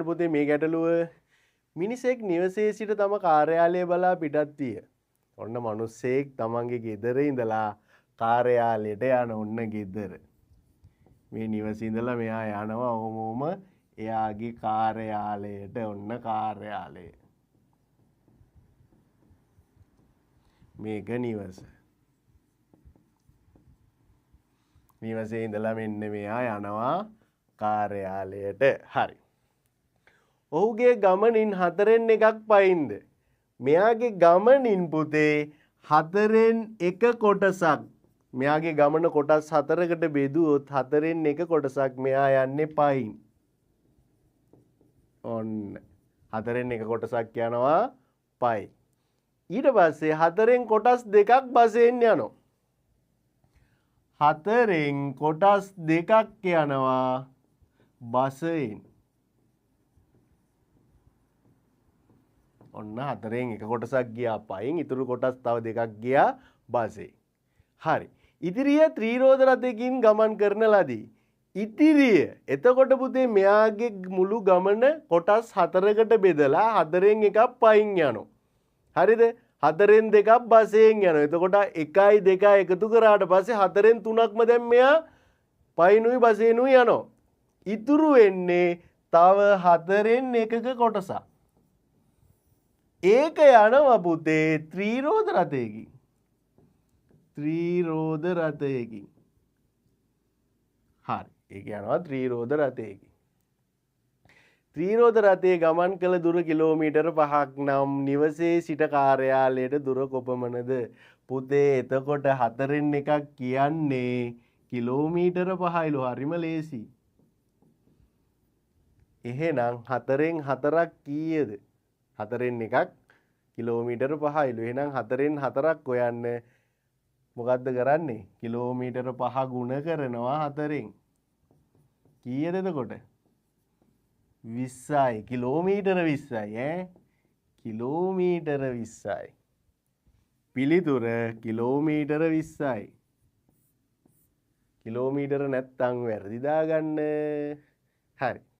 පුතේ මේ ගැටලුව මිනිසෙක් නිවසේ සිට තම කාර්යාලය බලා පිටත් විය. ඔන්න මිනිස්සෙක් තමන්ගේ ගෙදර ඉඳලා කාර්යාලයට යන ඔන්න ගෙදර. මේ නිවසේ ඉඳලා මෙයා යනවා ඔහොම එයාගේ කාර්යාලයට ඔන්න කාර්යාලය. මේක නිවස. නිවසේ ඉඳලා මෙන්න මෙයා යනවා කාර්යාලයට. හරි. ඔහුගේ ගමනින් 4න් එකක් පයින්ද. මෙයාගේ ගමනින් පුතේ 4න් එක කොටසක්. මෙයාගේ ගමන කොටස් 4කට බෙදුවොත් 4න් එක කොටසක් මෙයා යන්නේ පයින්. ඔන්න 4න් එක කොටසක් යනවා පයින්. ඊට පස්සේ 4න් කොටස් දෙකක් බසෙන් යනවා. 4න් කොටස් දෙකක් යනවා බසෙන්. ඔන්න 4න් එක කොටසක් ගියා පයින් ඉතුරු කොටස් තව දෙකක් ගියා බසෙන්. හරි. ඉතිරිය ත්‍රිරෝද රථයකින් ගමන් කරන ලදී. ඉතිරිය එතකොට පුතේ මෙයාගේ මුළු ගමන කොටස් 4කට බෙදලා 4න් එකක් පයින් යනවා. හරිද? 4න් දෙකක් බසෙන් යනවා. එතකොට 1යි 2යි එකතු කරාට පස්සේ 4න් 3ක්ම දැන් මෙයා පයින්ුයි බසෙන්ුයි යනවා. ඉතුරු වෙන්නේ තව 4න් එකක කොටසක්. ඒක යනවා පුතේ ත්‍රිරෝද රථයකින්. ත්‍රිරෝද රථයකින්. හරි. ඒක යනවා ත්‍රිරෝද රථයකින්. ත්‍රිරෝද රථයේ ගමන් කළ දුර කිලෝමීටර 5ක් නම් නිවසේ සිට කාර්යාලයට දුර කොපමණද? පුතේ එතකොට 4න් එකක් කියන්නේ කිලෝමීටර 5යිලු. හරිම ලේසි. එහෙනම් 4න් 4ක් කීයද? 4න් එකක් කිලෝමීටර 5යිලු. එහෙනම් 4න් 4ක් හොයන්න මොකද්ද කරන්නේ? කිලෝමීටර 5 ගුණ කරනවා 4න්. කීයද එතකොට? 20යි. කිලෝමීටර 20යි ඈ. කිලෝමීටර 20යි. පිළිතුර කිලෝමීටර 20යි. කිලෝමීටර නැත්තම් වැරදි දාගන්න. හරි.